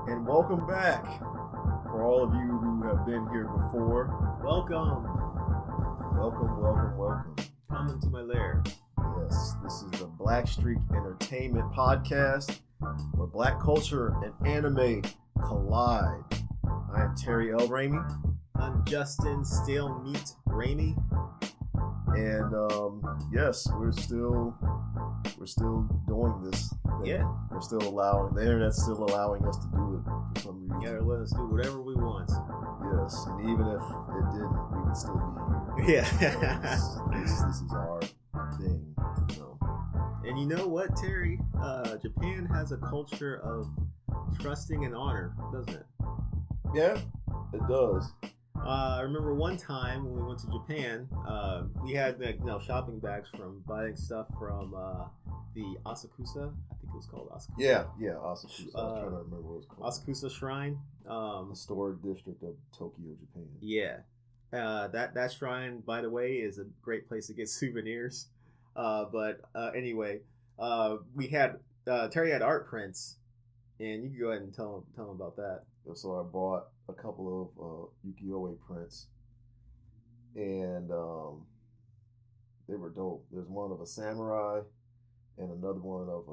And welcome back. For all of you who have been here before, Welcome. Welcome. Come into my lair. Yes, this is the Black Streak Entertainment Podcast, where black culture and anime collide. I am Terry L Raimey. I'm Justin Stale Meat Raimey. And yes, we're still doing this thing. Yeah. The internet's still allowing us to do it for some reason. Yeah, they're letting us do whatever we want. Yes, and even if it didn't, we would still be here. Yeah. This is our thing, you know. And you know what, Terry? Japan has a culture of trusting and honor, doesn't it? Yeah, it does. I remember one time when we went to Japan, we had shopping bags from buying stuff from the Asakusa. I think it was called Asakusa. Yeah, Asakusa. I was trying to remember what it was called. Asakusa Shrine. Historic district of Tokyo, Japan. Yeah. That shrine, by the way, is a great place to get souvenirs. Anyway, we had Terry had art prints, and you can go ahead and tell him about that. So I bought a couple of ukiyo-e prints, and they were dope. There's one of a samurai, and another one of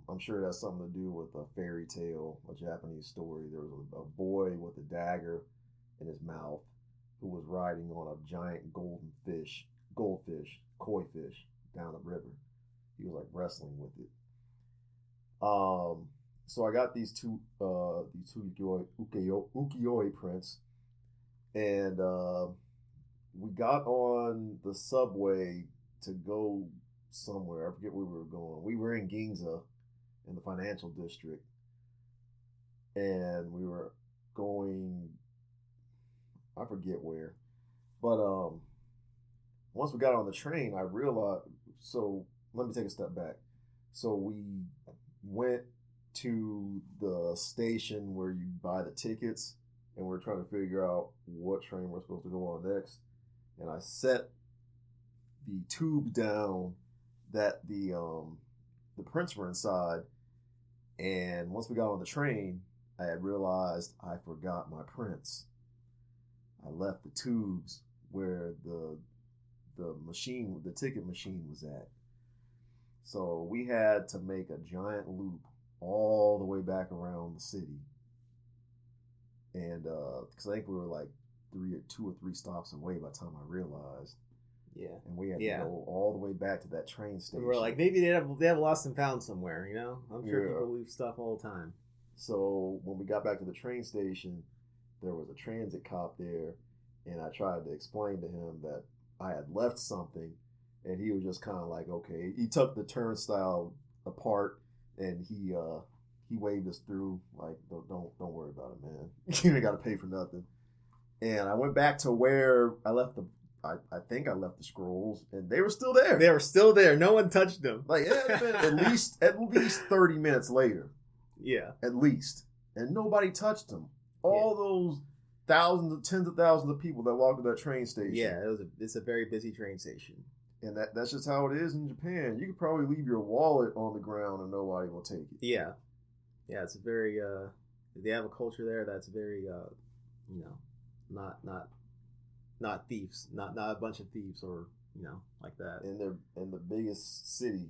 I'm sure that's something to do with a fairy tale, a Japanese story. There was a boy with a dagger in his mouth who was riding on a giant goldfish, koi fish, down a river. He was like wrestling with it. So I got these two ukiyo-e prints, and we got on the subway to go somewhere. I forget where we were going. We were in Ginza, in the financial district, and we were going, I forget where, but once we got on the train, I realized. So let me take a step back. So we went to the station where you buy the tickets, and we're trying to figure out what train we're supposed to go on next. And I set the tube down that the prints were inside, and once we got on the train, I had realized I forgot my prints. I left the tubes where the ticket machine was at. So we had to make a giant loop all the way back around the city. And because I think we were like 2 or 3 stops away by the time I realized. Yeah. And we had to go all the way back to that train station. We were like, maybe they have lost and found somewhere, you know? I'm sure people leave stuff all the time. So when we got back to the train station, there was a transit cop there, and I tried to explain to him that I had left something, and he was just kind of like, okay. He took the turnstile apart, and he waved us through, like, don't worry about it, man. You ain't got to pay for nothing. And I went back to where I left I think I left the scrolls, and they were still there. They were still there. No one touched them. Like, it had been at least 30 minutes later. Yeah. At least. And nobody touched them. All those tens of thousands of people that walked to that train station. Yeah, it's a very busy train station. And that's just how it is in Japan. You could probably leave your wallet on the ground and nobody will take it. Yeah. Yeah, it's a very they have a culture there that's very not thieves, not a bunch of thieves or like that. In the biggest city.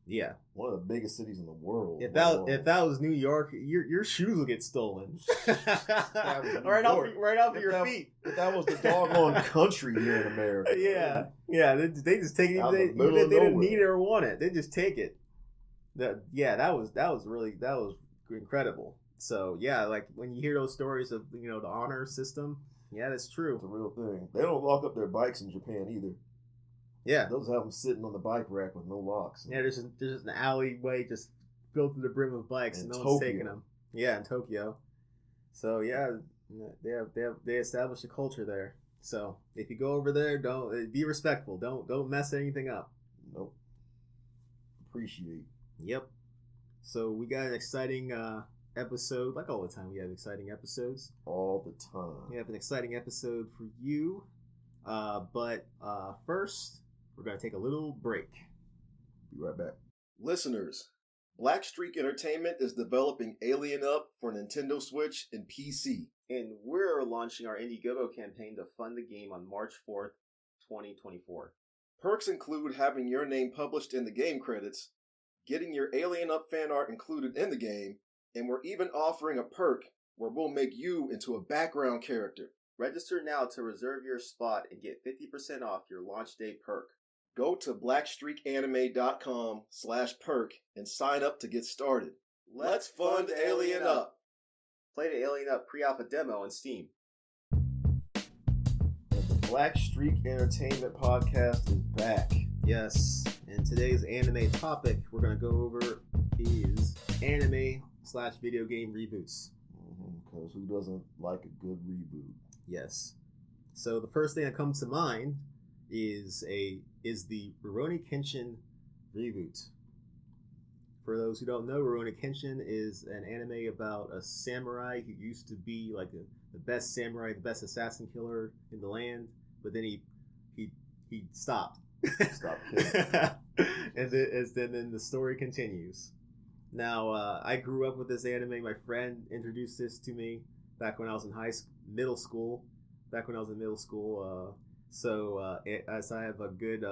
Yeah. One of the biggest cities in the world. If that was New York, your shoes would get stolen. right off of your feet. If that was the doggone country here in America. Yeah. Yeah, they just take it even if they didn't need it or want it. They just take it. That was incredible. So yeah, like when you hear those stories of the honor system, yeah, that's true. It's a real thing. They don't lock up their bikes in Japan either. Yeah, they'll just have them sitting on the bike rack with no locks. Yeah, there's just an alleyway just filled to the brim of bikes, and no one's taking them. Yeah, in Tokyo. So yeah, they established a culture there. So if you go over there, don't be respectful. Don't mess anything up. Nope. Appreciate. Yep. So we got an exciting episode. Like all the time, we have exciting episodes. All the time. We have an exciting episode for you. But first, we're going to take a little break. Be right back. Listeners, Black Streak Entertainment is developing Alien Up for Nintendo Switch and PC. And we're launching our Indiegogo campaign to fund the game on March 4th, 2024. Perks include having your name published in the game credits, getting your Alien Up fan art included in the game, and we're even offering a perk where we'll make you into a background character. Register now to reserve your spot and get 50% off your launch day perk. Go to blackstreakanime.com/perk and sign up to get started. Let's fund Alien Up. Play the Alien Up pre-alpha demo on Steam. And the Black Streak Entertainment podcast is back. Yes, and today's anime topic we're going to go over is anime/video game reboots. Because who doesn't like a good reboot? Yes. So the first thing that comes to mind is the Rurouni Kenshin reboot. For those who don't know, Rurouni Kenshin is an anime about a samurai who used to be like the best samurai, the best assassin killer in the land, but then he stopped. Stop killing. And then the story continues. Now, I grew up with this anime. My friend introduced this to me back when I was in middle school. As I have a good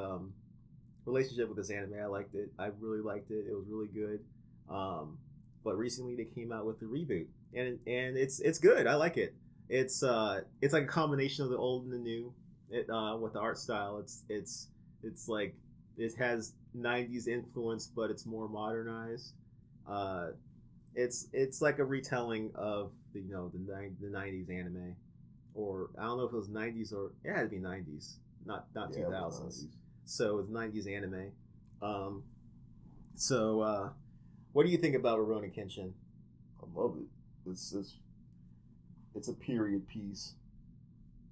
relationship with this anime, I liked it. I really liked it. It was really good. But recently they came out with the reboot, and it's good. I like it. It's like a combination of the old and the new. With the art style, it's like it has 90s influence, but it's more modernized. It's like a retelling of the 90s anime, or I don't know if it was 90s or it had to be 90s, not 2000s. So it's 90s anime. What do you think about Rurouni Kenshin? I love it. It's a period piece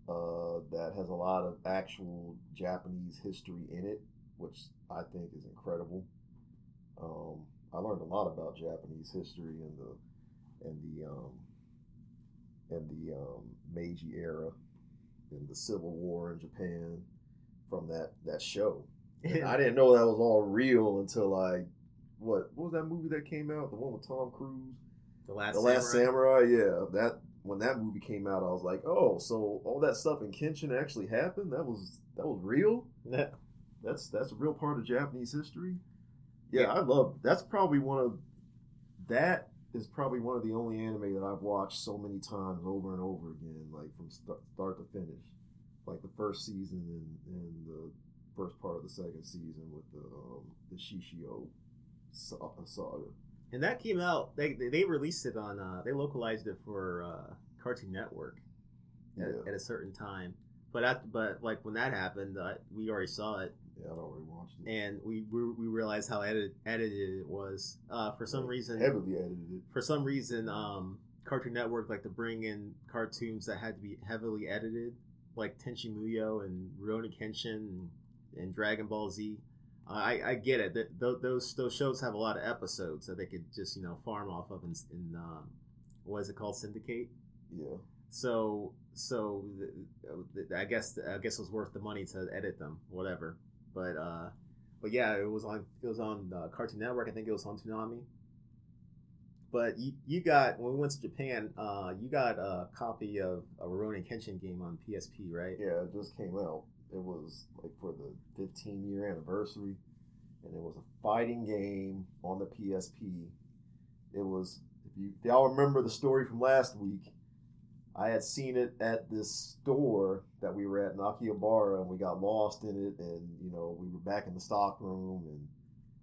that has a lot of actual Japanese history in it, which I think is incredible. I learned a lot about Japanese history and the Meiji era and the Civil War in Japan from that show. And I didn't know that was all real until what was that movie that came out? The one with Tom Cruise? The Last Samurai. Yeah, when that movie came out, I was like, oh, so all that stuff in Kenshin actually happened? That was real? Yeah. That's a real part of Japanese history. Yeah, I love. That is probably one of the only anime that I've watched so many times over and over again, like from start to finish, like the first season and the first part of the second season with the Shishio saga. And that came out. They released it on. They localized it for Cartoon Network at a certain time. But like when that happened, we already saw it. Yeah, I'd already watched it. And we realized how edited it was. For some reason, heavily edited. For some reason, Cartoon Network like to bring in cartoons that had to be heavily edited, like Tenchi Muyo and Rurouni Kenshin and Dragon Ball Z. I get it. Those shows have a lot of episodes that they could just farm off of in what is it called, syndicate? Yeah. So I guess it was worth the money to edit them, whatever. But yeah, it was on Cartoon Network. I think it was on Toonami. But you got, when we went to Japan, you got a copy of a Rurouni Kenshin game on PSP, right? Yeah, it just came out. It was like for the 15-year anniversary, and it was a fighting game on the PSP. It was, if y'all remember the story from last week, I had seen it at this store that we were at in Akihabara, and we got lost in it, and we were back in the stock room, and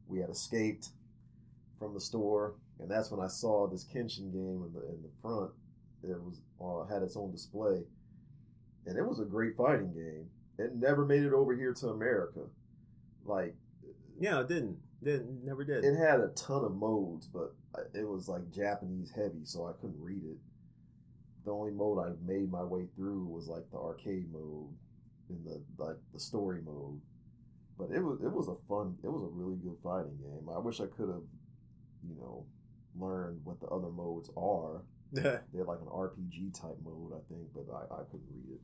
we had escaped from the store, and that's when I saw this Kenshin game in the front. It was had its own display, and it was a great fighting game. It never made it over here to America. Yeah, it didn't. Never did. It had a ton of modes, but it was like Japanese heavy, so I couldn't read it. The only mode I made my way through was like the arcade mode and the story mode. But it was a really good fighting game. I wish I could have, learned what the other modes are. They're like an RPG type mode, I think, but I couldn't read it.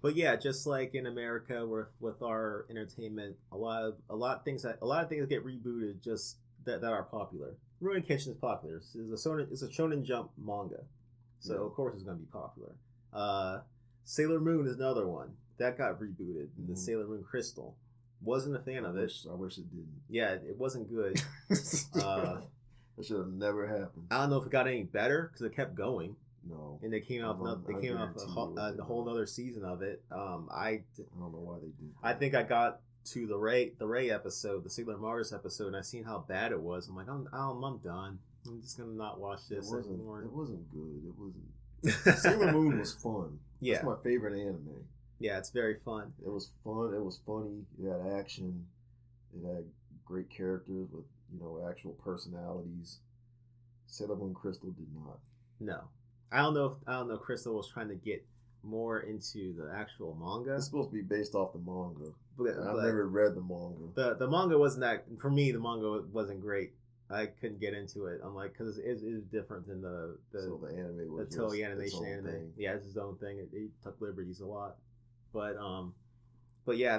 But yeah, just like in America with our entertainment, a lot of things that get rebooted just that are popular. Rurouni Kenshin is popular. It's a Shonen Jump manga, so of course it's going to be popular. Sailor Moon is another one that got rebooted. The Sailor Moon Crystal. Wasn't a fan of it. I wish it didn't. Yeah, it wasn't good. That should have never happened. I don't know if it got any better because it kept going. No. And they came out. A whole other season of it. I don't know why they did that. I think I got to the Ray episode, the Sailor Mars episode, and I seen how bad it was. I'm like, I'm done. I'm just gonna not watch this anymore. It wasn't good. It wasn't. Sailor Moon was fun. Yeah, that's my favorite anime. Yeah, it's very fun. It was fun. It was funny. It had action. It had great characters with actual personalities. Sailor Moon Crystal did not. No, I don't know if Crystal was trying to get more into the actual manga. It's supposed to be based off the manga. But I've never read the manga. The manga wasn't that, for me, the manga wasn't great. I couldn't get into it. I'm like, because it is different than the anime was the Toei animation anime. Thing. Yeah, it's his own thing. It took liberties a lot. But yeah,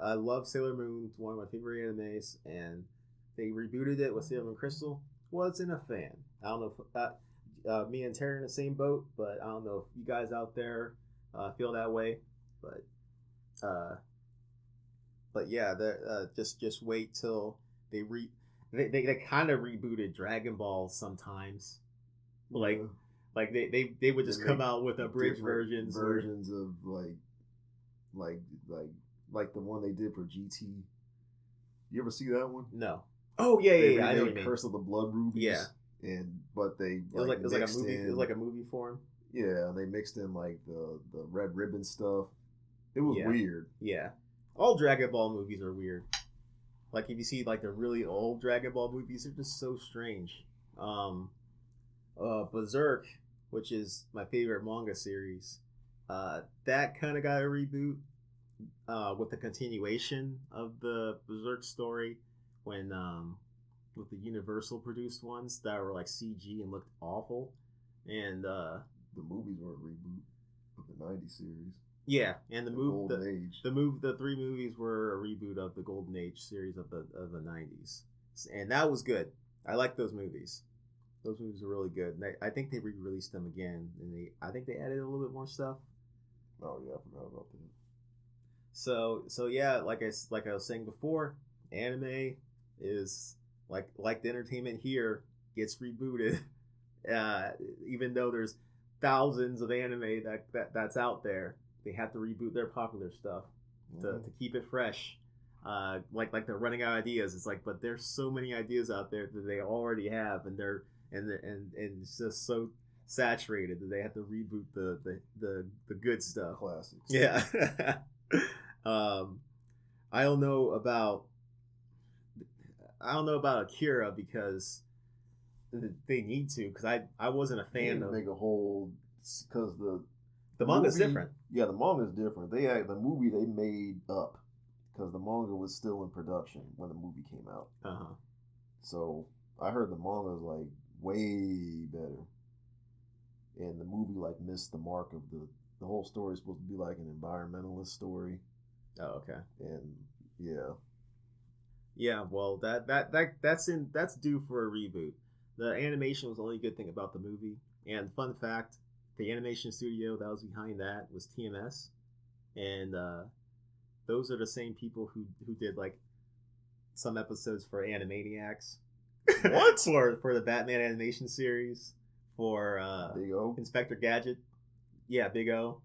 I love Sailor Moon. It's one of my favorite animes, and they rebooted it with Sailor Moon Crystal. Wasn't a fan. I don't know if me and Terry are in the same boat, but I don't know if you guys out there feel that way. But yeah, just wait till they kind of rebooted Dragon Ball sometimes, like they would just come out with abridged versions of like the one they did for GT. You ever see that one? No. Oh yeah. I know what you mean. Curse of the Blood Rubies. Yeah. But they it was like a movie. It was like a movie form. Yeah, they mixed in like the Red Ribbon stuff. It was weird. Yeah. All Dragon Ball movies are weird. Like if you see like the really old Dragon Ball movies, they're just so strange. Berserk, which is my favorite manga series, that kind of got a reboot with the continuation of the Berserk story when with the Universal produced ones that were like CG and looked awful, and the movies were a reboot of the '90s series. Yeah, and the three movies were a reboot of the Golden Age series of the '90s, and that was good. I like those movies. Those movies were really good. And I think they re-released them again, and I think they added a little bit more stuff. Oh yeah, I forgot about that. So yeah, like I was saying before, anime is like the entertainment here gets rebooted, even though there's thousands of anime that's out there. They have to reboot their popular stuff to keep it fresh. Like they're running out of ideas. It's like, but there's so many ideas out there that they already have, and it's just so saturated that they have to reboot the good stuff. Classics. Yeah. I don't know about Akira because they need to, because I wasn't a fan of. Make a whole, because the manga's different. Yeah, the manga's different. The movie they made up because the manga was still in production when the movie came out. So I heard the manga is like way better, and the movie like missed the mark of the whole story is supposed to be like an environmentalist story. Oh, okay. And yeah. Yeah, well, that's due for a reboot. The animation was the only good thing about the movie, and fun fact. The animation studio that was behind that was TMS, and those are the same people who did like some episodes for Animaniacs. What? for the Batman animation series, for Big O, Inspector Gadget. Yeah, Big O,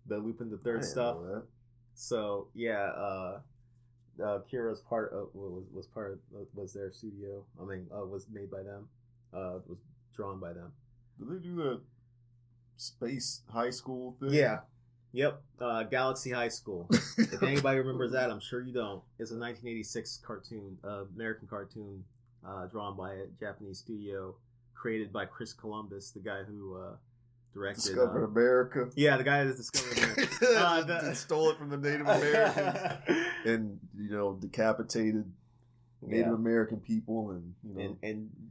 the Lupin the Third stuff. So yeah, Kira's was their studio. I mean, was made by them. Was drawn by them. Did they do that Space High School thing? Yeah. Yep. Galaxy High School. If anybody remembers that, I'm sure you don't. It's a 1986 cartoon, American cartoon, drawn by a Japanese studio, created by Chris Columbus, the guy who directed Discovered America. Yeah, the guy that discovered America. Stole it from the Native Americans and decapitated Native American people, and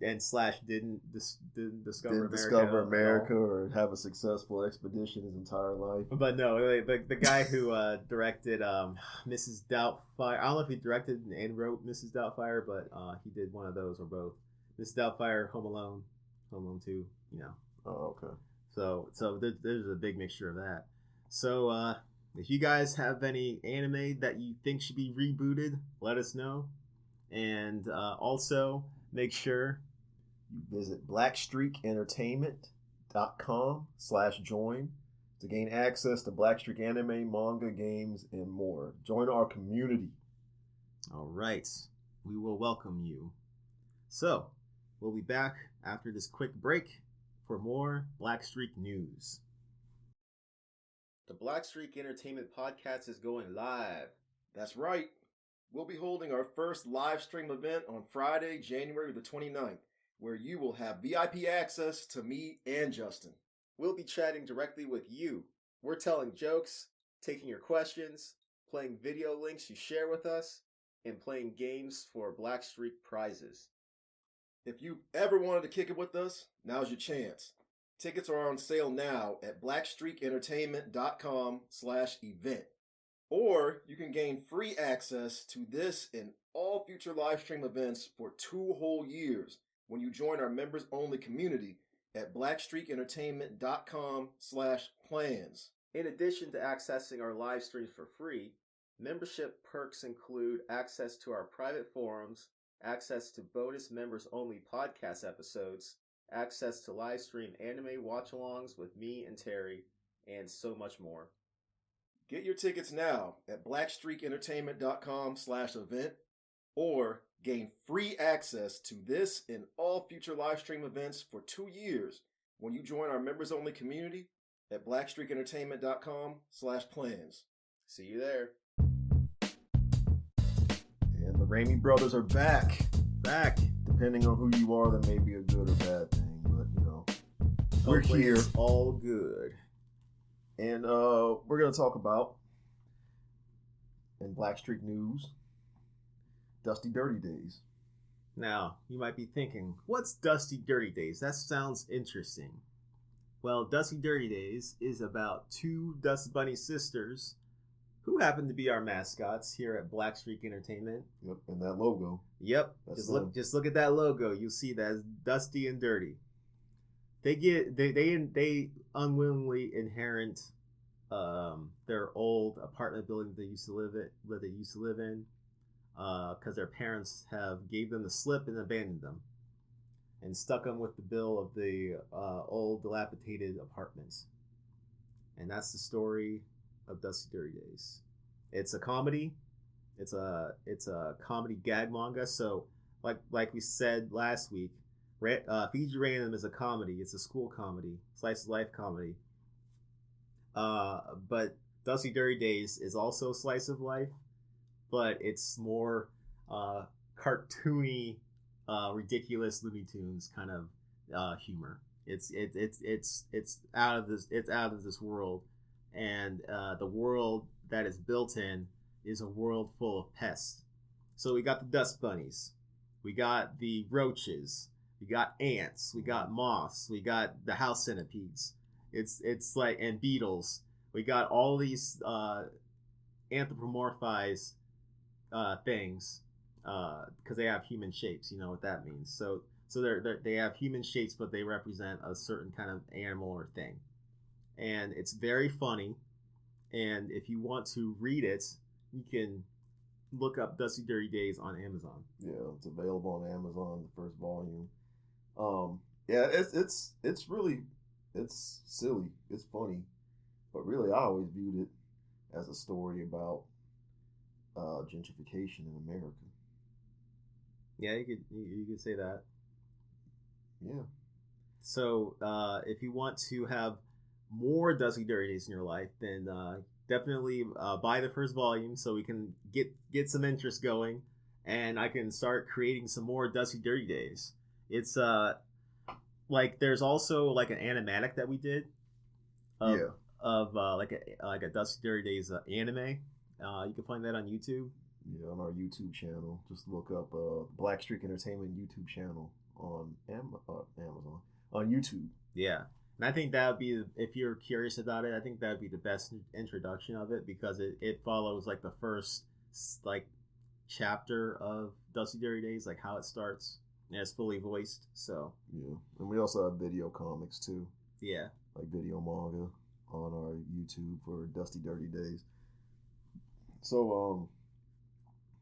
and slash didn't discover America or have a successful expedition his entire life. But no, the guy who directed Mrs. Doubtfire. I don't know if he directed and wrote Mrs. Doubtfire, but he did one of those or both. Mrs. Doubtfire, Home Alone 2. Oh, okay. So there's a big mixture of that. So if you guys have any anime that you think should be rebooted, let us know. And also make sure you visit blackstreakentertainment.com/join to gain access to Blackstreak anime, manga, games, and more. Join our community. All right. We will welcome you. So, we'll be back after this quick break for more Blackstreak news. The Blackstreak Entertainment Podcast is going live. That's right. We'll be holding our first live stream event on Friday, January the 29th, where you will have VIP access to me and Justin. We'll be chatting directly with you. We're telling jokes, taking your questions, playing video links you share with us, and playing games for Blackstreak prizes. If you ever wanted to kick it with us, now's your chance. Tickets are on sale now at blackstreakentertainment.com/event. Or you can gain free access to this and all future live stream events for 2 whole years when you join our members only community at blackstreakentertainment.com/plans. In addition to accessing our live streams for free, membership perks include access to our private forums, access to bonus members only podcast episodes, access to live stream anime watch-alongs with me and Terry, and so much more. Get your tickets now at blackstreakentertainment.com/event or gain free access to this and all future live stream events for 2 years when you join our members only community at blackstreakentertainment.com/plans. See you there. And the Raimey brothers are back. Depending on who you are, that may be a good or bad thing, but we're here. It's all good. And we're going to talk about, in Blackstreak news, Dusty Dirty Days. Now, you might be thinking, what's Dusty Dirty Days? That sounds interesting. Well, Dusty Dirty Days is about 2 Dust Bunny sisters who happen to be our mascots here at Blackstreak Entertainment. Yep, and that logo. Yep, just look at that logo. You'll see that as Dusty and Dirty. They unwillingly inherit their old apartment building they used to live in because their parents gave them the slip and abandoned them and stuck them with the bill of the old dilapidated apartments. And that's the story of Dusty Dirty Days. It's a comedy. It's a comedy gag manga. So like we said last week, Fiji Random is a comedy. It's a school comedy, slice of life comedy. But Dusty Dirty Days is also slice of life, but it's more cartoony, ridiculous Looney Tunes kind of humor. It's out of this world, and the world that is built in is a world full of pests. So we got the dust bunnies, we got the roaches. We got ants, we got moths, we got the house centipedes. It's like, and beetles. We got all these anthropomorphized things because they have human shapes. You know what that means. So they have human shapes, but they represent a certain kind of animal or thing. And it's very funny. And if you want to read it, you can look up Dusty Dirty Days on Amazon. Yeah, it's available on Amazon, the first volume. Yeah, it's really, it's silly, it's funny, but really I always viewed it as a story about gentrification in America. Yeah, you could say that. Yeah. So if you want to have more Dusty Dirty Days in your life, then definitely buy the first volume so we can get some interest going, and I can start creating some more Dusty Dirty Days. It's like there's also like an animatic that we did of like a Dusty Dirty Days anime. You can find that on YouTube. Yeah, on our YouTube channel. Just look up Black Streak Entertainment YouTube channel on Amazon. On YouTube. Yeah. And I think that would be, if you're curious about it, I think that would be the best introduction of it, because it follows like the first like chapter of Dusty Dirty Days, like how it starts. And it's fully voiced, so. Yeah. And we also have video comics too. Yeah. Like video manga on our YouTube for Dusty Dirty Days. So,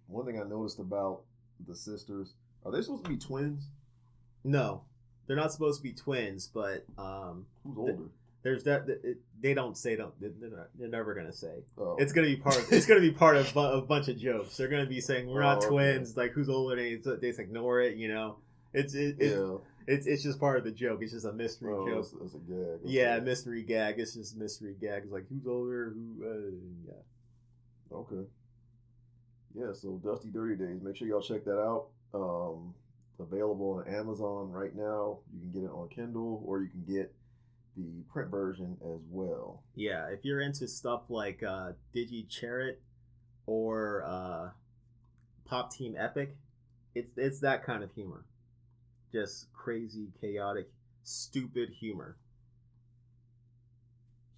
one thing I noticed about the sisters, are they supposed to be twins? No, they're not supposed to be twins, but who's older? There's that they don't say they're never gonna say. Oh. It's gonna be part of a bunch of jokes. They're gonna be saying we're not twins. Okay. Like who's older? They just ignore it. You know, it's just part of the joke. It's just a mystery joke. It's a gag. Okay. Yeah, mystery gag. It's just a mystery gag. It's like who's older? Yeah. Okay. Yeah, so Dusty Dirty Days. Make sure y'all check that out. Available on Amazon right now. You can get it on Kindle, or you can get the print version as well. Yeah, if you're into stuff like Digi Chariot or Pop Team Epic, it's that kind of humor. Just crazy, chaotic, stupid humor.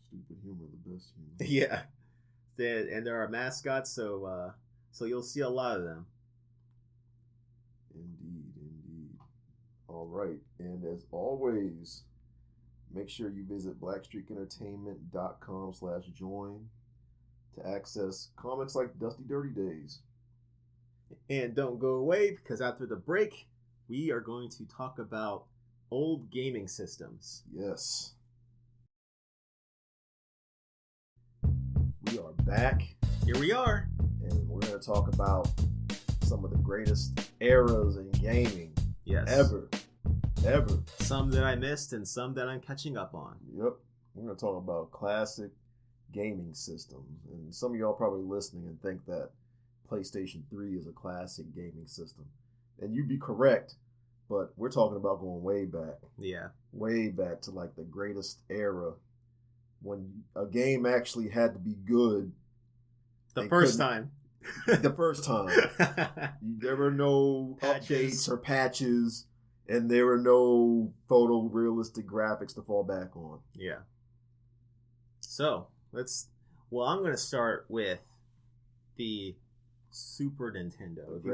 Stupid humor, the best humor. Yeah. And there are mascots, so you'll see a lot of them. Indeed. All right. And as always, make sure you visit blackstreakentertainment.com/join to access comics like Dusty Dirty Days. And don't go away, because after the break, we are going to talk about old gaming systems. Yes. We are back. Here we are. And we're going to talk about some of the greatest eras in gaming. Yes. Ever. Some that I missed and some that I'm catching up on. Yep. We're going to talk about classic gaming systems. And some of y'all probably listening and think that PlayStation 3 is a classic gaming system. And you'd be correct, but we're talking about going way back. Yeah. Way back to like the greatest era when a game actually had to be good. The first time. There were no updates or patches, and there were no photorealistic graphics to fall back on. Yeah. So I'm going to start with the Super Nintendo. If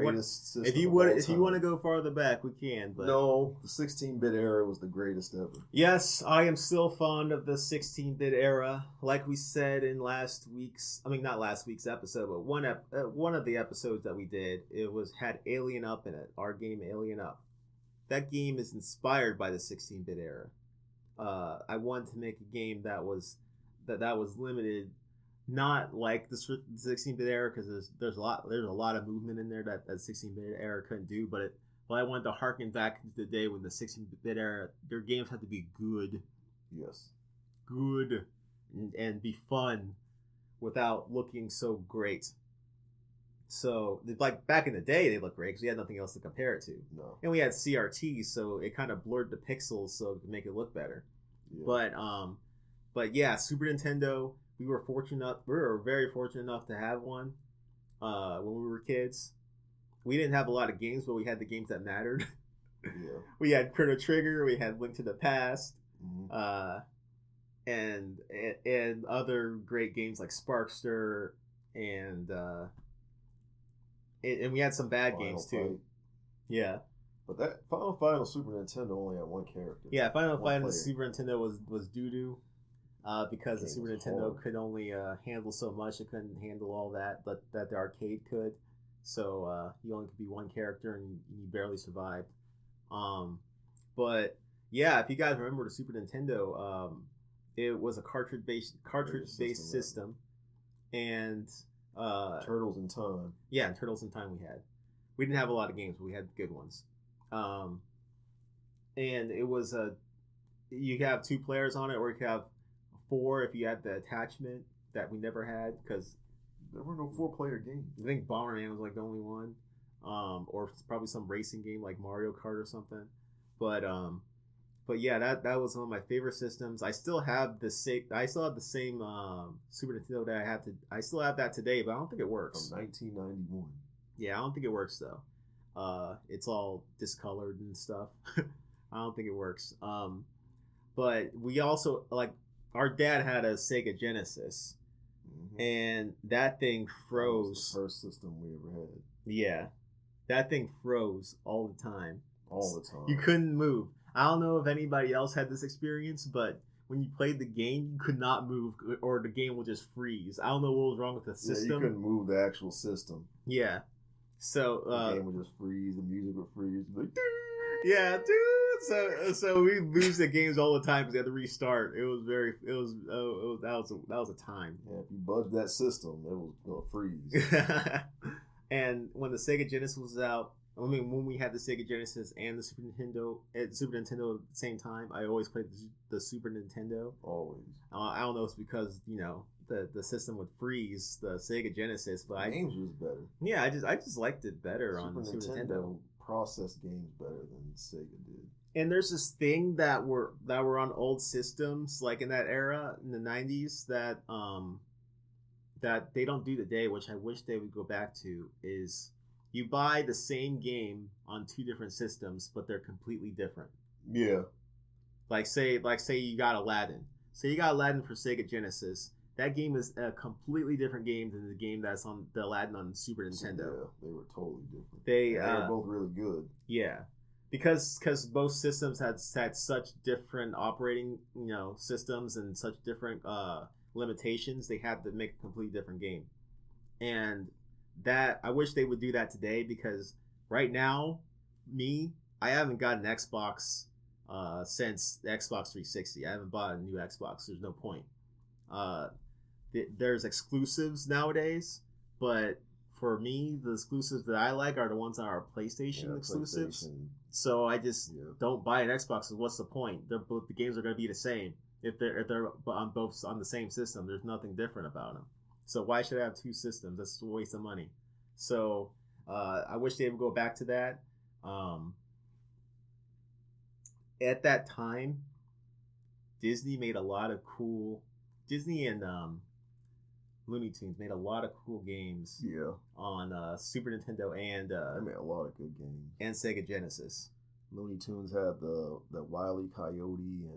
you want to go farther back, we can. But no, the 16-bit era was the greatest ever. Yes, I am still fond of the 16-bit era. Like we said in not last week's episode, but one of the episodes that we did, had Alien Up in it. Our game Alien Up. That game is inspired by the 16-bit era. I wanted to make a game that was limited. Not like the 16-bit era, because there's a lot of movement in there that 16-bit era couldn't do. But I wanted to harken back to the day when the 16-bit era, their games had to be good. Yes. Good and be fun without looking so great. So like back in the day, they looked great because we had nothing else to compare it to. No. And we had CRT, so it kind of blurred the pixels so to make it look better. Yeah. But yeah, Super Nintendo. We were very fortunate enough to have one when we were kids. We didn't have a lot of games, but we had the games that mattered. Yeah. We had Chrono Trigger, we had Link to the Past, mm-hmm. and other great games like Sparkster, and we had some bad games too. Fight. Yeah. But that Final Fight on Super Nintendo only had one character. Yeah, Final Fight on Super Nintendo was doo-doo. Because the Super Nintendo could only handle so much. It couldn't handle all that the arcade could. So you only could be one character and you barely survived. But yeah, if you guys remember the Super Nintendo, it was a cartridge-based system. And Turtles in Time. Yeah, Turtles in Time we had. We didn't have a lot of games, but we had good ones. And it was you could have 2 players on it, or you could have 4 if you had the attachment that we never had, because there were no 4-player games. I think Bomberman was like the only one, or probably some racing game like Mario Kart or something. But But yeah, that was one of my favorite systems. I still have the same Super Nintendo that I still have that today, but I don't think it works. From 1991. Yeah, I don't think it works though. It's all discolored and stuff. I don't think it works. But we also like our dad had a Sega Genesis, and that thing froze. That was the first system we ever had. Yeah, that thing froze all the time. All the time. You couldn't move. I don't know if anybody else had this experience, but when you played the game, you could not move, or the game would just freeze. I don't know what was wrong with the system. Yeah, you couldn't move the actual system. Yeah. So the game would just freeze. The music would freeze. Like, yeah, dude. So we lose the games all the time because we had to restart. That was a time. Yeah, if you bugged that system, it was gonna freeze. And when the Sega Genesis was out, I mean, when we had the Sega Genesis and the Super Nintendo at the same time, I always played the Super Nintendo. Always. I don't know if it's because the system would freeze the Sega Genesis, but the games was better. Yeah, I just liked it better on the Super Nintendo. Processed games better than Sega did. And there's this thing that were on old systems, like in that era in the 90s, that they don't do today, which I wish they would go back to, is you buy the same game on two different systems, but they're completely different. Yeah. Like say you got Aladdin. Say you got Aladdin for Sega Genesis. That game is a completely different game than the game that's on the Aladdin on Super Nintendo. Yeah, they were totally different. They were both really good. Yeah, because both systems had such different operating systems and such different limitations. They had to make a completely different game, and that I wish they would do that today, because right now, I haven't got an Xbox since the Xbox 360. I haven't bought a new Xbox. There's no point. There's exclusives nowadays, but for me, the exclusives that I like are the ones that are PlayStation exclusives. PlayStation. So I just don't buy an Xbox. What's the point? The games are going to be the same if they're on the same system. There's nothing different about them. So why should I have two systems? That's a waste of money. So I wish they would go back to that. At that time, Disney and Looney Tunes made a lot of cool games. Yeah. On Super Nintendo and they made a lot of good games. And Sega Genesis. Looney Tunes had the Wile E. Coyote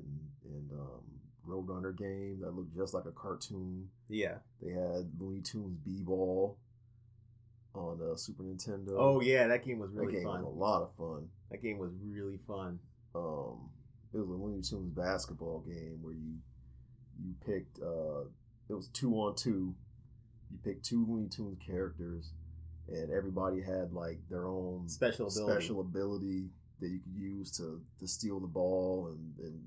and Roadrunner game that looked just like a cartoon. Yeah. They had Looney Tunes B-Ball on Super Nintendo. Oh yeah, that game was really fun. That game was a lot of fun. That game was really fun. It was a Looney Tunes basketball game where you picked it was 2-on-2. You picked two Looney Tunes characters, and everybody had like their own special ability that you could use to steal the ball and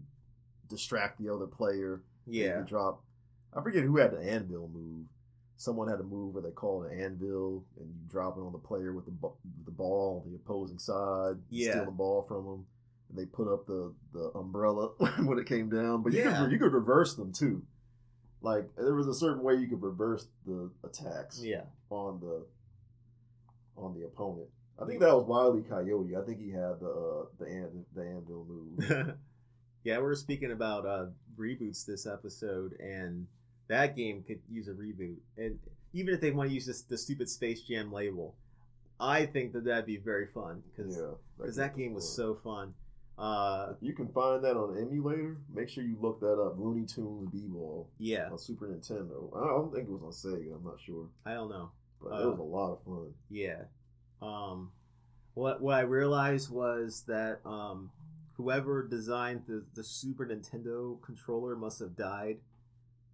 distract the other player. Yeah. Drop. I forget who had the anvil move. Someone had a move where they call it an anvil, and you drop it on the player with the ball, the opposing side. Yeah. Steal the ball from them. And they put up the umbrella when it came down. But you could reverse them too. Like there was a certain way you could reverse the attacks. Yeah. On the opponent. I think that was Wile E. Coyote. I think he had the anvil move. Yeah, we're speaking about reboots this episode, and that game could use a reboot. And even if they want to use the stupid Space Jam label, I think that'd be very fun, because that game was so fun. If you can find that on an emulator, make sure you look that up. Looney Tunes B-Ball. Yeah. On Super Nintendo. I don't think it was on Sega. I'm not sure. I don't know. But it was a lot of fun. Yeah. What I realized was that whoever designed the Super Nintendo controller must have died,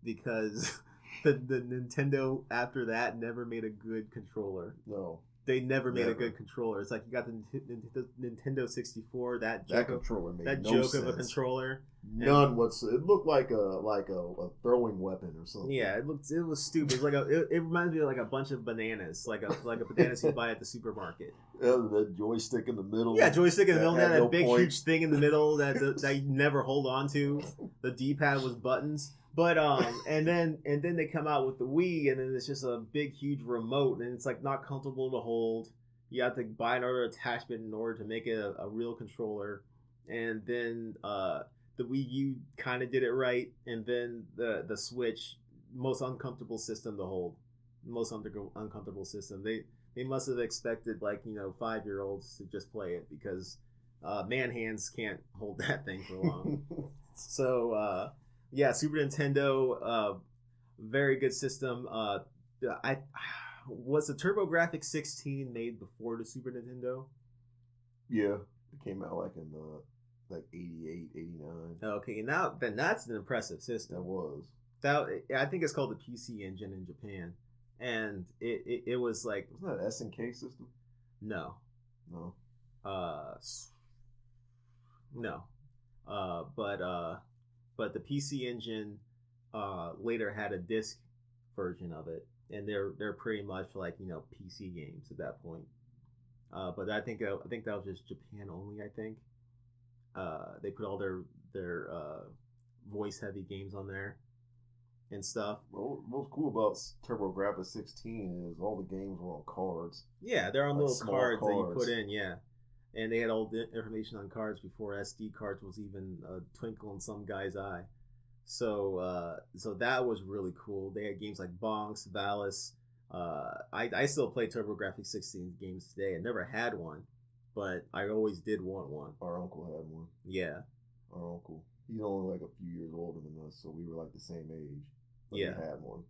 because the Nintendo after that never made a good controller. No. They never made a good controller. It's like you got the Nintendo 64, that controller made that no joke sense. of a controller. None whatsoever. It looked like a throwing weapon or something. Yeah, it was stupid. It was like it reminds me of like a bunch of bananas, like a bananas you buy at the supermarket. The joystick in the middle. Yeah, joystick in the middle. That big huge thing in the middle that you never hold on to. The D-pad was buttons. But and then they come out with the Wii, and then it's just a big huge remote, and it's like not comfortable to hold. You have to buy another attachment in order to make it a real controller. and then the Wii U kind of did it right, and then the Switch, most uncomfortable system to hold, uncomfortable system. They must have expected 5-year-olds to just play it because man hands can't hold that thing for long. So yeah, Super Nintendo, very good system. I was the TurboGrafx 16 made before the Super Nintendo? Yeah, it came out in the 88, 89. Okay, and then that's an impressive system. That was. I think it's called the PC Engine in Japan, and it was like. Wasn't that an SNK system? No. No. No. But the PC Engine later had a disc version of it, and they're pretty much PC games at that point. But I think that was just Japan only. I think they put all their voice heavy games on there and stuff. Well, what's cool about TurboGrafx 16 is all the games were on cards. Yeah, they're on little cards that you put in. Yeah, and they had all the information on cards before SD cards was even a twinkle in some guy's eye. So that was really cool. They had games like Bonks, Valis. I still play TurboGrafx 16 games today. I never had one, but I always did want one. Our uncle had one. Yeah. Our uncle. He's only a few years older than us, so we were the same age. But yeah. He had one.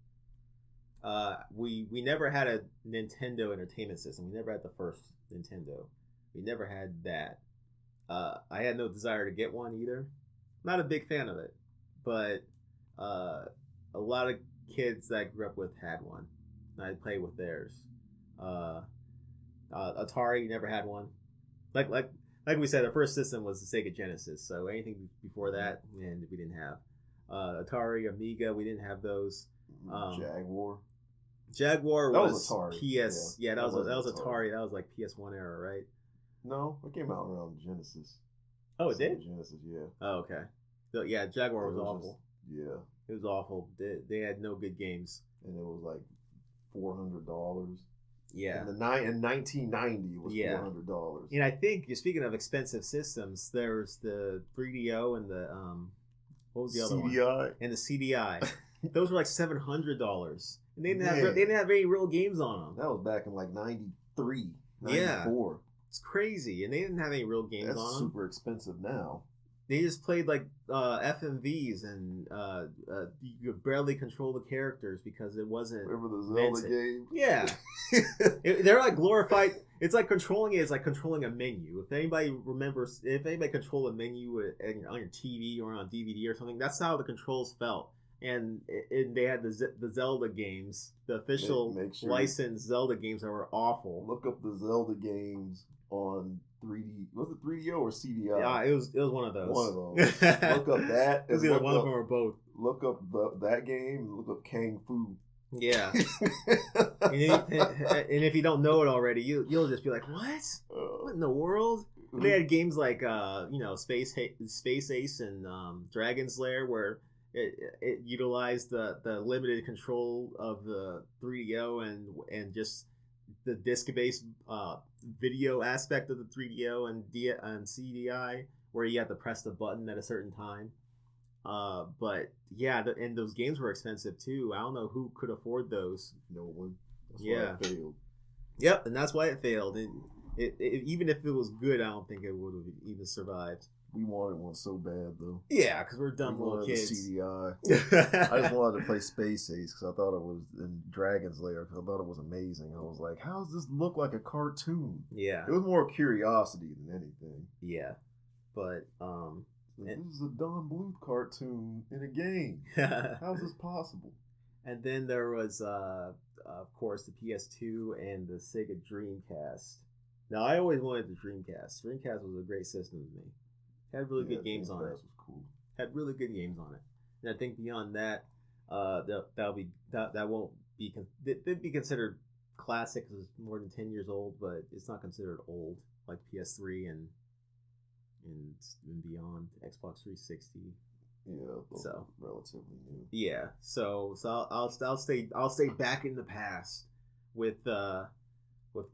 We never had a Nintendo Entertainment System. We never had the first Nintendo. We never had that. I had no desire to get one either. Not a big fan of it, but a lot of kids that I grew up with had one. I played with theirs. Atari never had one. Like we said, the first system was the Sega Genesis. So anything before that, and we didn't have. Atari, Amiga, we didn't have those. Jaguar was Atari. PS. Yeah, that was Atari. That was PS1 era, right? No, it came out around Genesis. Oh, it did? Genesis, yeah. Oh, okay. So yeah, Jaguar was awful. Yeah, it was awful. They had no good games, and it was $400. Yeah, in 1990 it was $400. And I think speaking of expensive systems, there's the 3DO and the what was the other CDI? One? And the CDI. Those were $700, and they didn't have any real games on them. That was back in 93, 94. It's crazy, and they didn't have any real games on them. That's super expensive now. They just played FMVs, and you could barely control the characters because it wasn't. Remember the Zelda game? Yeah, they're glorified. It's like controlling it is like controlling a menu. If anybody controlled a menu on your TV or on DVD or something, that's how the controls felt. And they had the Zelda games, the official licensed Zelda games that were awful. Look up the Zelda games on 3D. Was it 3DO or CDI? Yeah, it was one of those. One of those. Look up that. It was either one of them or both. Look up that game. Look up Kung Fu. Yeah. and if you don't know it already, you'll just be like, what? What in the world? They had games like Space Ace and Dragon's Lair where it utilized the limited control of the 3DO and just the disc-based video aspect of the 3DO and CDI, where you have to press the button at a certain time. But yeah, and those games were expensive too. I don't know who could afford those. No one. That's why it failed. Yep, and that's why it failed. And even if it was good, I don't think it would have even survived. We wanted one so bad though. Yeah, because we're dumb little kids. CDI. I just wanted to play Space Ace because I thought it was in Dragon's Lair because I thought it was amazing. I was like, how does this look like a cartoon? Yeah. It was more curiosity than anything. Yeah. But this is a Don Bluth cartoon in a game. How is this possible? And then there was of course the PS2 and the Sega Dreamcast. Now I always wanted the Dreamcast. Dreamcast was a great system to me. Had really good games on it. Was cool. Had really good games on it, and I think beyond that, that won't be they'd be considered classic because it's more than 10 years old, but it's not considered old like PS3 and beyond, Xbox 360. Yeah, so relatively new. Yeah, so I'll stay back in the past with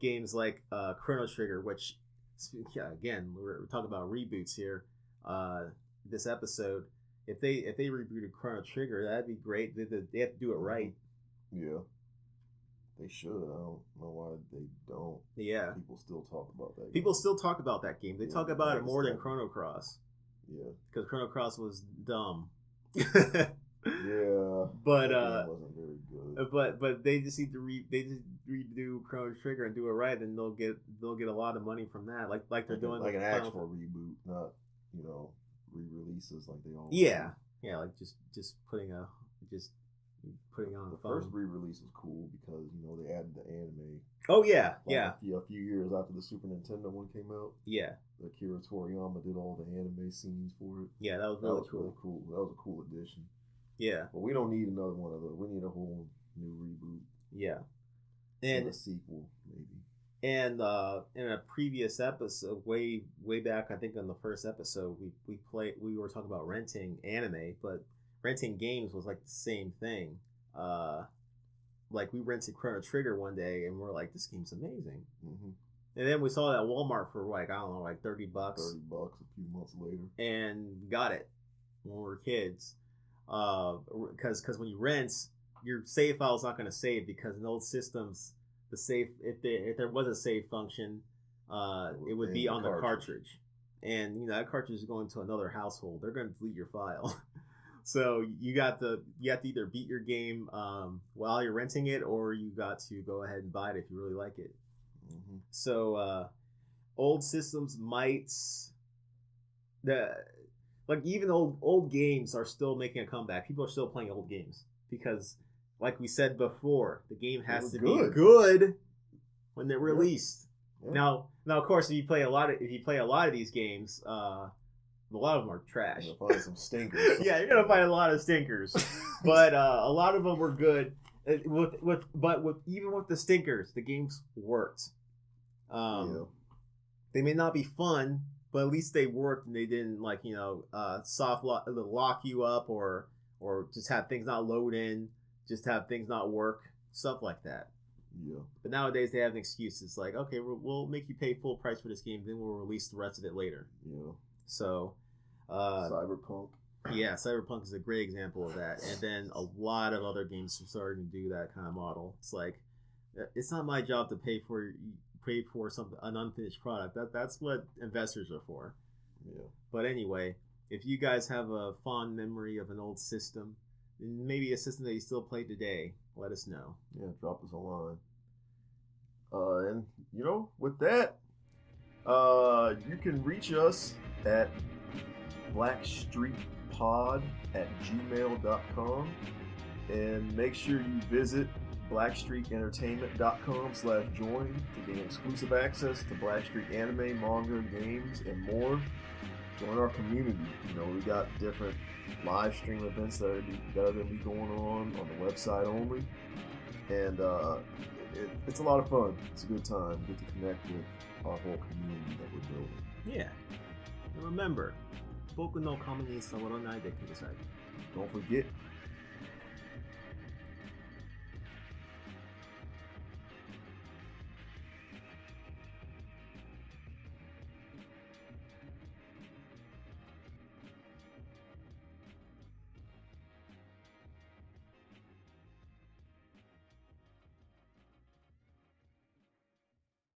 games like Chrono Trigger, which Yeah, again, we're talking about reboots here. This episode, if they rebooted Chrono Trigger, that'd be great. They have to do it right. Yeah, they should. I don't know why they don't. Yeah, people still talk about that. People still talk about that game. They talk about it more than Chrono Cross. Yeah, because Chrono Cross was dumb. Yeah, but wasn't very good. But they just need to redo Chrono Trigger and do it right, and they'll get a lot of money from that, like they're doing like an actual reboot, not re-releases like they always. Yeah, like just putting on the first re-release was cool because they added the anime. Oh yeah, a few years after the Super Nintendo one came out. Yeah, Akira Toriyama did all the anime scenes for it. Yeah, that was really cool. That was a cool addition. Yeah, but we don't need another one of those. We need a whole new reboot. Yeah, and a sequel maybe. And in a previous episode, way back, I think on the first episode, we were talking about renting anime, but renting games was like the same thing. Like we rented Chrono Trigger one day, and we're like, this game's amazing. Mm-hmm. And then we saw it at Walmart for like, I don't know, like $30. $30 a few months later. And got it when we were kids. Because when you rent, your save file is not going to save, because in old systems, the save, if there was a save function, it would be on the cartridge. And that cartridge is going to another household. They're going to delete your file. So you have to either beat your game while you're renting it, or you got to go ahead and buy it if you really like it. Mm-hmm. So old systems might even old games are still making a comeback. People are still playing old games because, like we said before, the game has to be good when they're released. Yeah. Now, of course, if you play a lot of these games, a lot of them are trash. You're gonna find some stinkers. Yeah, you're gonna find a lot of stinkers, but a lot of them were good. Even with the stinkers, the games worked. They may not be fun, but at least they worked, and they didn't soft lock you up or just have things not load in, just have things not work, stuff like that. Yeah. But nowadays they have an excuse. It's like, okay, we'll make you pay full price for this game, then we'll release the rest of it later. Yeah. So, Cyberpunk. Yeah, Cyberpunk is a great example of that. And then a lot of other games are starting to do that kind of model. It's like, it's not my job to pay for an unfinished product. That's what investors are for. Yeah. But anyway, if you guys have a fond memory of an old system, maybe a system that you still play today, let us know. Yeah, drop us a line. And with that, you can reach us at blackstreakpod@gmail.com, and make sure you visit blackstreakentertainment.com/join to gain exclusive access to Blackstreak anime, manga, games, and more. Join our community. We got different live stream events that are going to be going on the website only, and it's a lot of fun. It's a good time. Get to connect with our whole community that we're building. Yeah. And remember, 僕の神に触らないでください. Don't forget,